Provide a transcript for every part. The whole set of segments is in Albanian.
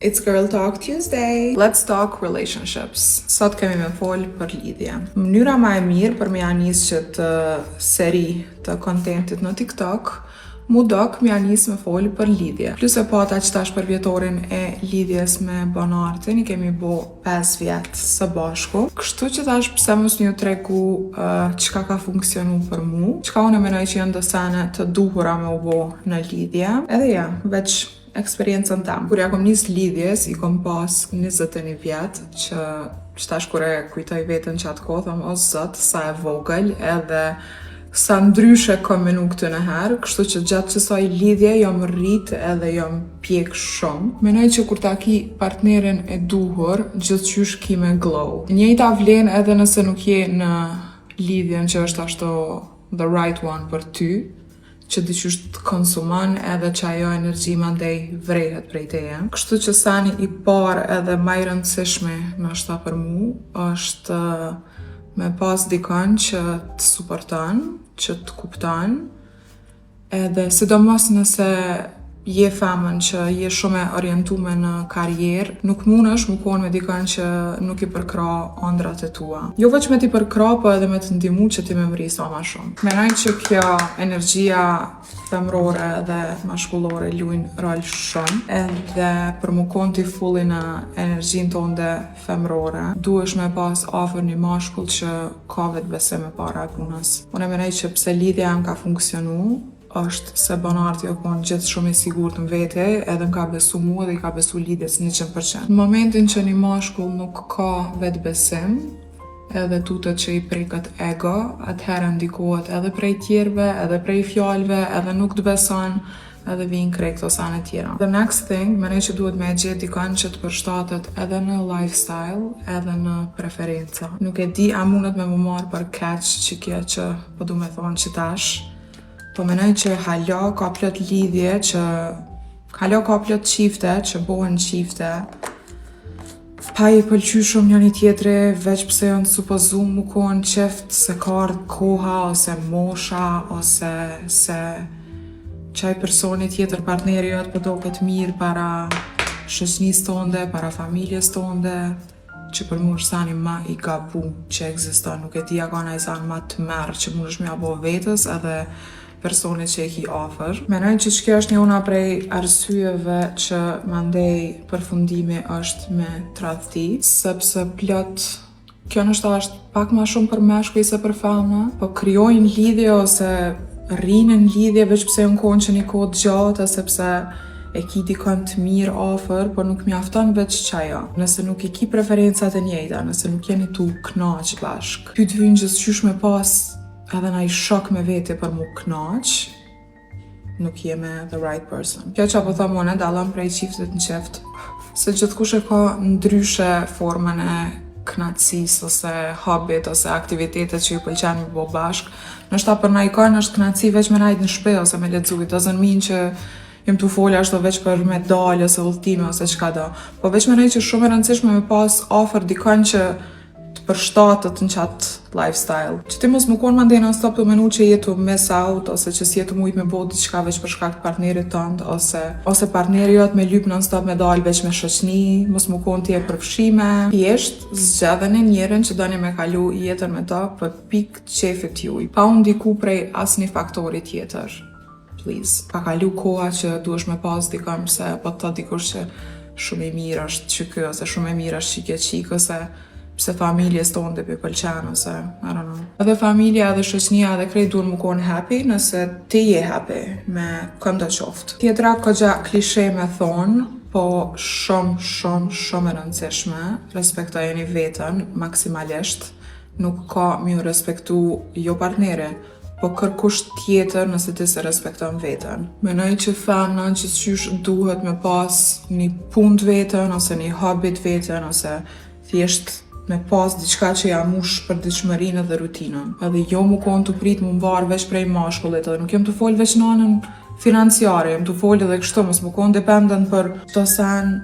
It's Girl Talk Tuesday. Let's talk relationships. Sot kemi me fol për lidhje. Mënyra ma e mirë për me janis që të seri të kontentit në TikTok, mu dok me janis me fol për lidhje. Plus e pata që tash për vjetorin e lidhjes me banartin, i kemi bo 5 vjetë së bashku. Kështu që tash pse mos një tregu qka ka funksionu për mu, qka unë menoj që janë dësane të duhura me u bo në lidhje. Edhe ja, veç eksperiencën tam. Kur ja kom nis lidhjes, i kom pas 21 vjetë, që tash kur e kujtoj veten që atë kohë, thom, o zot, sa e vogël, edhe sa ndryshe kom menu këtë në herë, kështu që gjatë qësaj lidhje jom rrit edhe jom pjek shumë. Menoj që kur ta ki partnerin e duhur, gjithqysh ki me glow. Njëjta vlen edhe nëse nuk je në lidhjen që është ashtu the right one për ty, që diqysh të konsumon edhe që ajo energji mandej vrejhet prej teje. Kështu që sani i parë edhe ma i rëndësishme në ashta për mu, është me pas dikon që të suporton, që të kupton, edhe sidomos nëse je femën që je shumë e orientume në karrierë, nuk mundesh mu konë me dikon që nuk i përkra ëndrat e tua. Jo veç me ti përkra, po edhe me të ndihmu që ti me mri sa ma shumë. Menoj që kjo energjia femrore dhe mashkullore luajn rol shumë, edhe për mu konë ti fulli në energjin tonde femrore, duhesh me pas afër një mashkull që ka vetë besim e para e punës. Unë menoj që pse lidhja jam ka funksionu, është se banarti o konë gjithë shumë i sigurt në vete, edhe në ka besu mua dhe i ka besu lidhjes 100%. Në momentin që një mashkull nuk ka vetë besim, edhe tutet që i preket ego, atëherë ndikohet edhe prej tjerve, edhe prej fjalve, edhe nuk të beson, edhe vinë krejt këto sane tjera. The next thing, menoj që duhet me gjetë dikon që të përshtatet edhe në lifestyle, edhe në preferenca. Nuk e di a mundet me më marë për catch që kje që po du me thonë që tash, po menoj që hala ka plot lidhje që hala ka plot qifte që bohen qifte pa i pëlqy shumë njëri tjetri veç pse janë supozu mu kohen qift se ka ardhë koha ose mosha ose se qaj personi tjetër partneri jot po do këtë mirë para shoqnis tonde, para familjes tonde, që për mu është sani ma i gabu që ekziston. Nuk e di a ka naj san ma të merë që mu është mja bo vetës edhe personit që e ki ofër. Menoj që kjo është një una prej arsyeve që mandej përfundimi është me tradhti, sepse plot kjo nështë është pak ma shumë për meshkuj se për femna, po krijojnë lidhje ose rrinën lidhje veç pse në konë që një kohë gjatë, sepse e ki dikon të mirë ofër, por nuk mjafton veç qaja. Nëse nuk i ki preferencat e njejta, nëse nuk jeni tu knaq bashk, pyet vynë gjithqysh me pas edhe na i shok me vete për mu knaq, nuk jeme the right person. Kjo që apo thomone dalon prej qiftet në qift, se gjithkush e ka ndryshe formën e knaqësis ose hobit ose aktivitetet që ju pëlqen me bo bashk. Nështë ta për na i ka nështë knaqësi veç me najt në shpe ose me lexuit, ose në minë që jem të folja ashtu veç për medalje ose udhëtime ose qka do. Po veç me nejt që shumë e rëndësishme me pas offer dikon që të përshtatët në qatë lifestyle. Që ti mos më konë mandej non stop të menu që jetu miss out, ose që si jetu mujt me bo diçka veç për shkak të partnerit tënd, ose partneri jot me lyp non stop me dal veç me shoqni, mos më konë ti e përfshime. Thjesht zgjedheni njerin që doni me kalu jetën me ta për pik qefit juj, pa u ndiku prej asni faktori tjetër. Please. Ka kalu koha që duhesh me pas dikon se po të dikush që shumë i mirë është që kjo, ose shumë i mirë është që kjo qik, ose pse familjes tonë dhe për pëlqen, ose I don't know. Edhe familja edhe shoqnia edhe krejt duhen më konë happy nëse ti je happy me këndo qoftë. Tjetra këgja klishe me thonë, po shumë e rëndësishme, respektojeni vetën maksimalisht, nuk ka mju respektu jo partneri, po kërkush tjetër nëse ti se respekton vetën. Menoj që femna gjithqysh duhet me pas një punë vetën, ose një hobby vetën, ose thjesht me pas diçka që ja mush për ditshmërinë dhe rutinën. Edhe jo mu konë të prit mu mbar veç prej mashkullit, edhe nuk jem të fol veç në anën financiare, jem të fol edhe kështu, mos mu konë dependent për të sen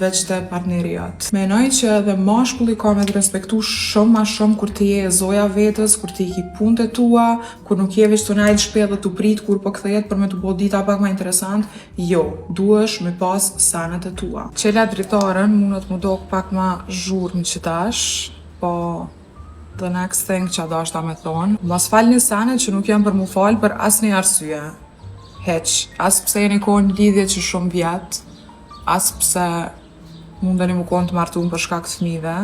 veç të partneri jot. Menoj që edhe mashkulli ka me të respektu shumë ma shumë kur ti je e zoja vetës, kur ti ki punët e tua, kur nuk je veç të najlë shpet dhe të prit kur po kthehet për me të bo dita pak ma interesant. Jo, duhesh me pas sanet e tua. Qela dritaren mundet mu dok pak ma zhurmë qitash, po the next thing që do është ta me thonë, mos falni sanet që nuk janë për mu falë për asni arsye. Heq, as pse jeni kohë në lidhje që shumë vjetë, as pse mundeni mu kohë të martun për shkak të fëmijëve,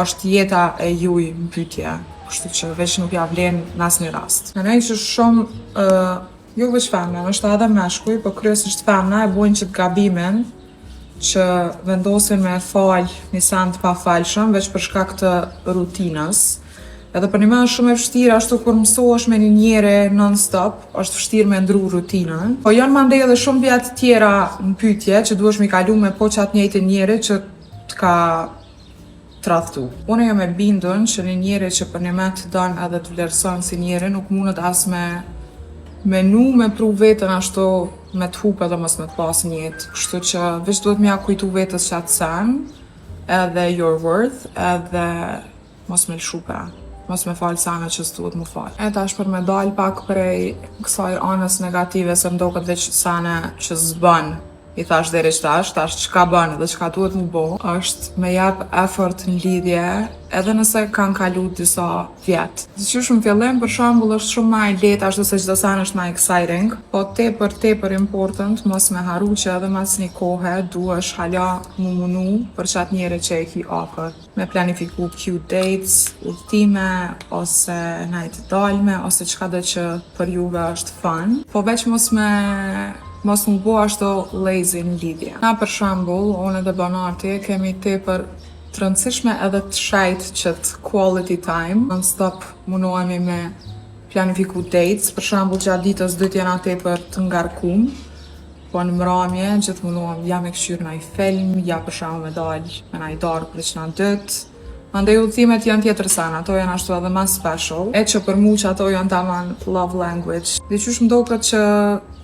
është jeta e juj në pytje, kështu që veç nuk ja vlen në asnjë rast. Menoj që shumë, jo veç femna, është edhe meshkuj, po kryesisht femna e bojnë që të gabimin që vendosin me falë një san të pafalshëm veç për shkak të rutinës. Edhe për një më është shumë e vështirë ashtu kur mësohesh me një njeri non-stop, është vështirë me ndru rutinën. Po janë mandej edhe shumë vjetë tjera në pyetje që duhesh mi kalu me po qatë njëjtin njeri që të ka tradhtu. Unë jam e bindun që një njeri që për një me të don edhe të vlerëson si njeri nuk mundet as me me pru vetën ashtu me të hup edhe mos me të pas njët. Kështu që veç duhet m'ja kujtu vetës qatë sen, edhe your worth, edhe mos me lshupe. Mos me falë sana që s'duhet mu falë. E tash për me dal pak prej kësaj anës negative se m'doket veç sana që s'bën. I thash deri tash çka bën dhe çka duhet mu bo, është me jap effort në lidhje edhe nëse kanë kalu disa vjet. Siç në fillim për shembull është shumë më e lehtë ashtu se çdo sen është më exciting, po tepër important mos me harru që edhe mas një kohe duhesh hala mu munu për qatë njeri që e ki afër. Me planifiku cute dates, udhtime, ose najtë dalme, ose çka do që për juve është fun, po veç mos mu bo ashtu lazy në lidhje. Na për shembull, unë edhe banati kemi tepër të rëndësishme edhe të shajt qëtë quality time. Non-stop munohemi me planifiku dates, për shembull gjatë ditës dytë jena tepër të ngarkum, po në mramje gjithë munohem ja me këshyr naj film, ja për shembull me dal me naj darkë për qëna dytë. Mandej udhëtimet janë tjetër sana, ato janë ashtu edhe ma special, e që për mu që ato janë taman love language. Dhe qysh m'doket që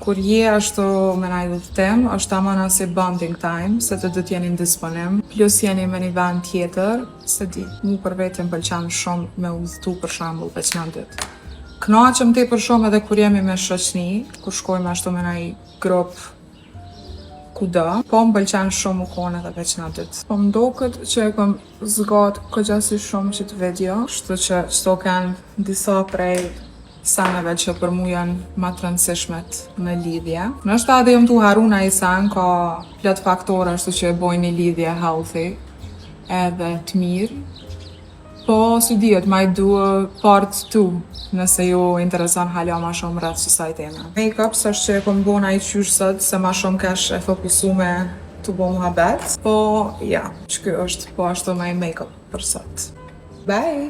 kur je ashtu me naj udhëtim, është taman asi bonding time, se të dytë jeni në disponim, plus jeni me një vend tjetër, se di, mu për vetin pëlqen shumë me udhëtu për shembull veç në dytë. Knaqem tepër shumë edhe kur jemi me shoqni, kur shkojmë ashtu me naj grup kudo, po m'pëlqen shumë u konë edhe veç në dytë. Po m'doket që e kom zgat këgjasi shumë që të video, kështu që qëto kanë disa prej saneve që për mu janë ma të rëndësishmet në lidhje. Nështë edhe jom t'u haruna i sen, ka plot faktore ashtu që e bojnë një lidhje healthy edhe të mirë. Po, si dihet, might do a part 2, nëse ju intereson hala ma shumë rreth kësaj teme. Make-up s'është që e kom bo naj qysh sot, se ma shumë kesh e fokusume të bo muhabet. Po, ja, që kjo është po ashtu me make-up për sot. Bye!